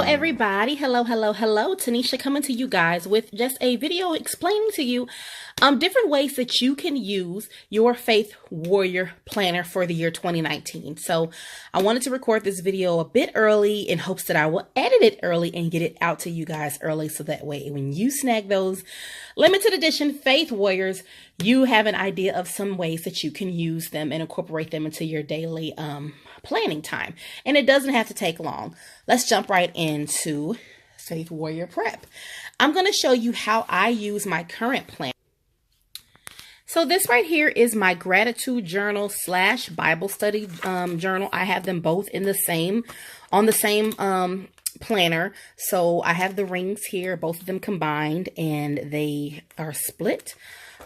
everybody. Hello. Tanisha coming to you guys with just a video explaining to you different ways that you can use your Faith Warrior Planner for the year 2019. So I wanted to record this video a bit early in hopes that I will edit it early and get it out to you guys early, so that way when you snag those limited edition Faith Warriors, you have an idea of some ways that you can use them and incorporate them into your daily planning time. And it doesn't have to take long. Let's jump right into Faith Warrior Prep. I'm going to show you how I use my current plan. So this right here is my gratitude journal / Bible study journal. I have them both in the same, on the same planner. So I have the rings here, both of them combined, and they are split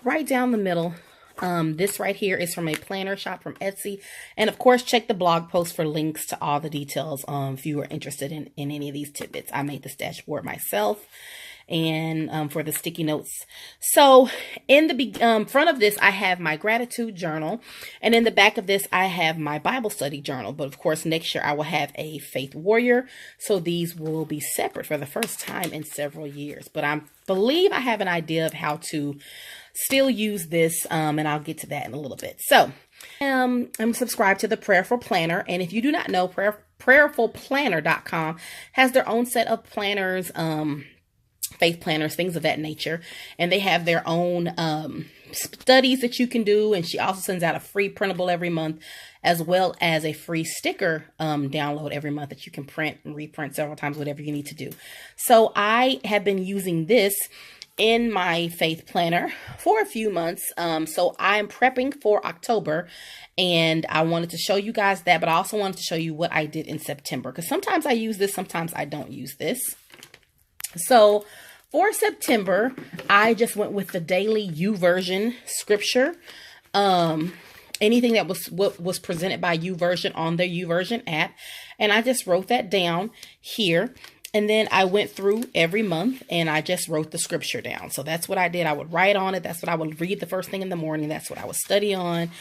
right down the middle. This right here is from a planner shop from Etsy. And of course, check the blog post for links to all the details if you are interested in any of these tidbits. I made this dashboard myself, and for the sticky notes. So in the front of this, I have my gratitude journal, and in the back of this, I have my Bible study journal. But of course, next year I will have a Faith Warrior, so these will be separate for the first time in several years. But I believe I have an idea of how to still use this, and I'll get to that in a little bit. So I'm subscribed to the Prayerful Planner, and if you do not know, prayerfulplanner.com has their own set of planners, faith planners, things of that nature, and they have their own studies that you can do. And she also sends out a free printable every month, as well as a free sticker download every month that you can print and reprint several times, whatever you need to do. So I have been using this in my faith planner for a few months. So I'm prepping for October, and I wanted to show you guys that, but I also wanted to show you what I did in September, because sometimes I use this, sometimes I don't use this. So for September, I just went with the daily YouVersion scripture. Anything that was presented by YouVersion on their YouVersion app. And I just wrote that down here. And then I went through every month and I just wrote the scripture down. So that's what I did. I would write on it. That's what I would read the first thing in the morning. That's what I would study on,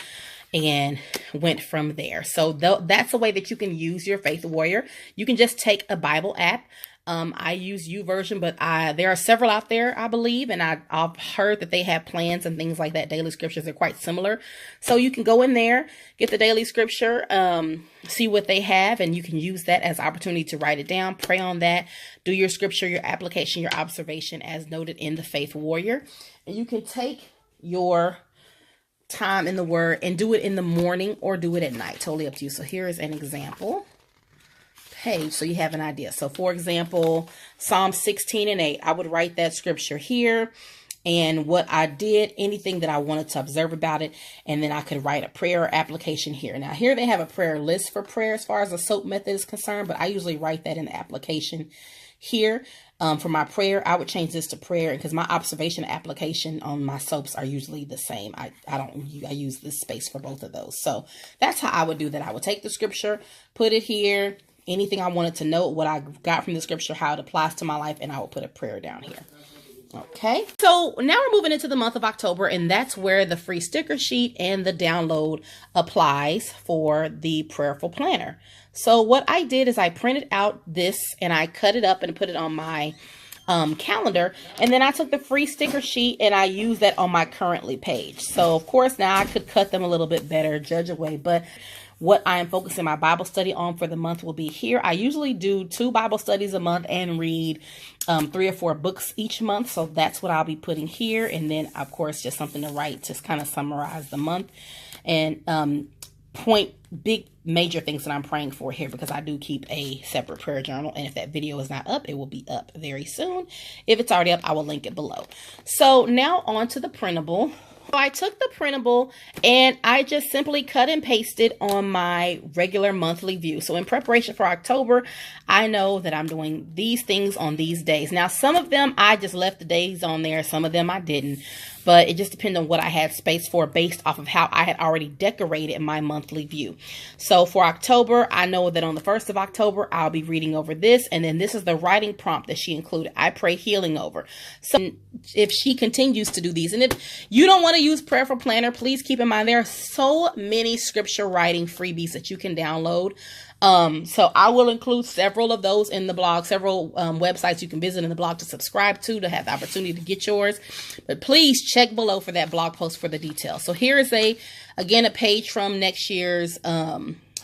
and went from there. So that's a way that you can use your Faith Warrior. You can just take a Bible app. I use YouVersion, but there are several out there, I believe, and I've heard that they have plans and things like that. Daily scriptures are quite similar. So you can go in there, get the daily scripture, see what they have, and you can use that as opportunity to write it down, pray on that, do your scripture, your application, your observation as noted in the Faith Warrior. And you can take your time in the Word and do it in the morning or do it at night. Totally up to you. So here is an example page, so you have an idea. So for example, Psalm 16:8, I would write that scripture here and what I did, anything that I wanted to observe about it, and then I could write a prayer application here. Now here they have a prayer list for prayer as far as the SOAP method is concerned, but I usually write that in the application here. For my prayer, I would change this to prayer, because my observation application on my SOAPs are usually the same. I use this space for both of those. So that's how I would do that. I would take the scripture, put it here, anything I wanted to know, what I got from the scripture, how it applies to my life, and I will put a prayer down here. Okay, so now we're moving into the month of October, and that's where the free sticker sheet and the download applies for the Prayerful Planner. So what I did is I printed out this and I cut it up and put it on my calendar, and then I took the free sticker sheet and I used that on my currently page. So of course now I could cut them a little bit better, judge away, but what I am focusing my Bible study on for the month will be here. I usually do 2 Bible studies a month and read 3 or 4 books each month. So that's what I'll be putting here. And then, of course, just something to write, just kind of summarize the month and point big major things that I'm praying for here, because I do keep a separate prayer journal. And if that video is not up, it will be up very soon. If it's already up, I will link it below. So now on to the printable. So I took the printable and I just simply cut and pasted on my regular monthly view. So in preparation for October, I know that I'm doing these things on these days. Now, some of them I just left the days on there. Some of them I didn't. but it just depended on what I had space for based off of how I had already decorated my monthly view. So for October, I know that on the 1st of October, I'll be reading over this. And then this is the writing prompt that she included. I pray healing over. So if she continues to do these, and if you don't want to use Prayerful Planner, please keep in mind there are so many scripture writing freebies that you can download. So I will include several of those in the blog, several websites you can visit in the blog to subscribe to have the opportunity to get yours. But please check below for that blog post for the details. So here is again, a page from next year's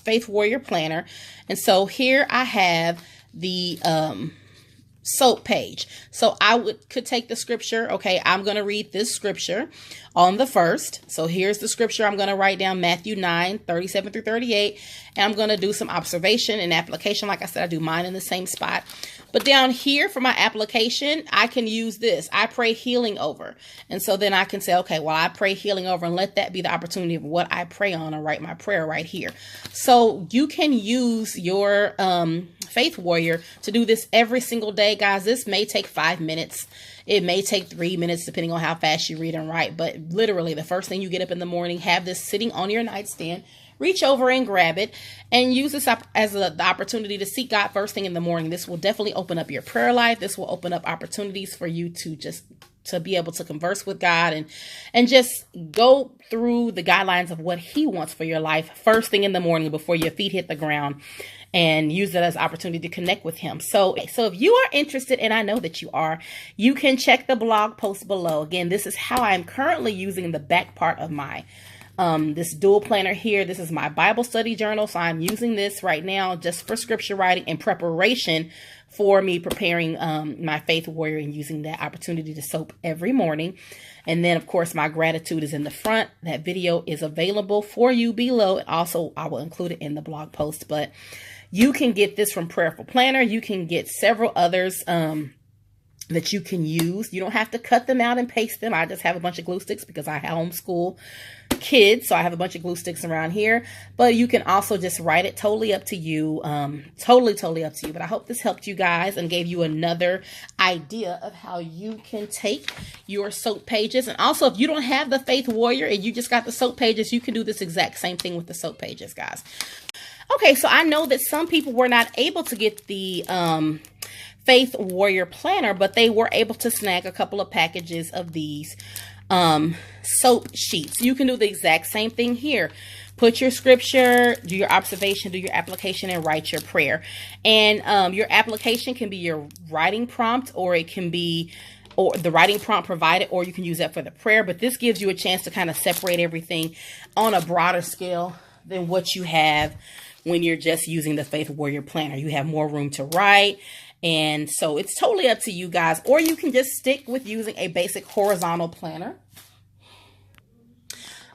Faith Warrior Planner. And so here I have the soap page. So I could take the scripture. Okay, I'm going to read this scripture on the 1st. So here's the scripture. I'm going to write down Matthew 9:37 through 38. And I'm going to do some observation and application. Like I said, I do mine in the same spot. But down here for my application, I can use this. I pray healing over. And so then I can say, okay, well, I pray healing over, and let that be the opportunity of what I pray on, and write my prayer right here. So you can use your Faith Warrior to do this every single day, guys. This may take 5 minutes. It may take 3 minutes, depending on how fast you read and write. But literally, the first thing you get up in the morning, have this sitting on your nightstand. Reach over and grab it and use this as the opportunity to seek God first thing in the morning. This will definitely open up your prayer life. This will open up opportunities for you to be able to converse with God and just go through the guidelines of what He wants for your life first thing in the morning before your feet hit the ground, and use it as an opportunity to connect with Him. So if you are interested, and I know that you are, you can check the blog post below. Again, this is how I'm currently using the back part of my this dual planner here. This is my Bible study journal. So I'm using this right now just for scripture writing in preparation for me preparing my Faith Warrior, and using that opportunity to soap every morning. And then, of course, my gratitude is in the front. That video is available for you below. And also, I will include it in the blog post. But you can get this from Prayerful Planner. You can get several others that you can use. You don't have to cut them out and paste them. I just have a bunch of glue sticks because I homeschool kids, so I have a bunch of glue sticks around here. But you can also just write it. Totally up to you. Totally up to you. But I hope this helped you guys and gave you another idea of how you can take your soap pages. And also, if you don't have the Faith Warrior and you just got the soap pages, you can do this exact same thing with the soap pages, guys. Okay, so I know that some people were not able to get the Faith Warrior Planner, but they were able to snag a couple of packages of these soap sheets. You can do the exact same thing here. Put your scripture, do your observation, do your application, and write your prayer. And your application can be your writing prompt, or it can be the writing prompt provided, or you can use that for the prayer. But this gives you a chance to kind of separate everything on a broader scale than what you have when you're just using the Faith Warrior Planner. You have more room to write. And so it's totally up to you guys, or you can just stick with using a basic horizontal planner.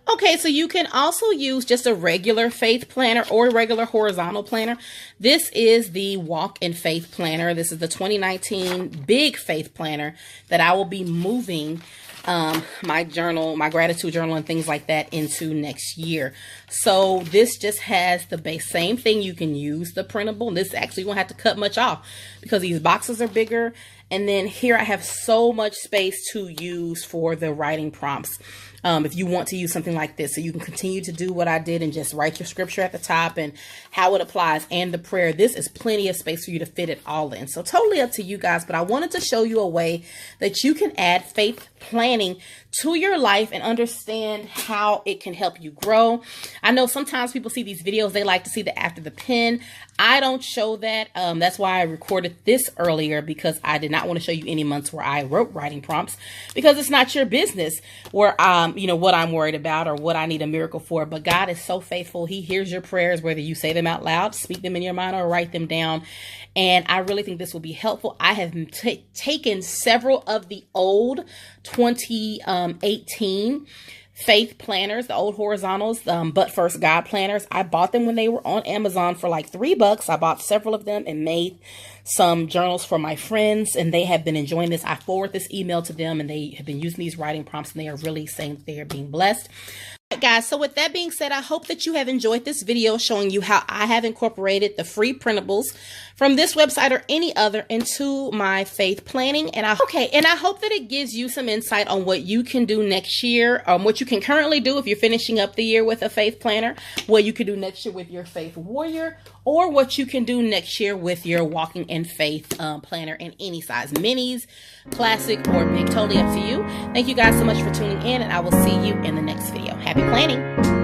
Okay, so you can also use just a regular faith planner or a regular horizontal planner. This is the Walk in Faith Planner. This is the 2019 Big Faith Planner that I will be moving my journal, my gratitude journal, and things like that into next year. So this just has the same thing. You can use the printable. This actually won't have to cut much off because these boxes are bigger. And then here I have so much space to use for the writing prompts. If you want to use something like this, so you can continue to do what I did and just write your scripture at the top and how it applies and the prayer. This is plenty of space for you to fit it all in. So totally up to you guys, but I wanted to show you a way that you can add faith planning to your life and understand how it can help you grow. I know sometimes people see these videos, they like to see the after the pen. I don't show that. That's why I recorded this earlier, because I did not want to show you any months where I wrote writing prompts, because it's not your business where you know what I'm worried about or what I need a miracle for. But God is so faithful. He hears your prayers, whether you say them out loud, speak them in your mind, or write them down. And I really think this will be helpful. I have taken several of the old 2018 faith planners, the old horizontals, but first God planners. I bought them when they were on Amazon for like $3. I bought several of them and made some journals for my friends, and they have been enjoying this. I forward this email to them, and they have been using these writing prompts, and they are really saying that they are being blessed. Guys, so with that being said, I hope that you have enjoyed this video showing you how I have incorporated the free printables from this website or any other into my faith planning. And I hope that it gives you some insight on what you can do next year, what you can currently do if you're finishing up the year with a faith planner, what you can do next year with your faith warrior, or what you can do next year with your walking in faith planner in any size, minis, classic, or big, totally up to you. Thank you guys so much for tuning in, and I will see you in the next video. Happy planning.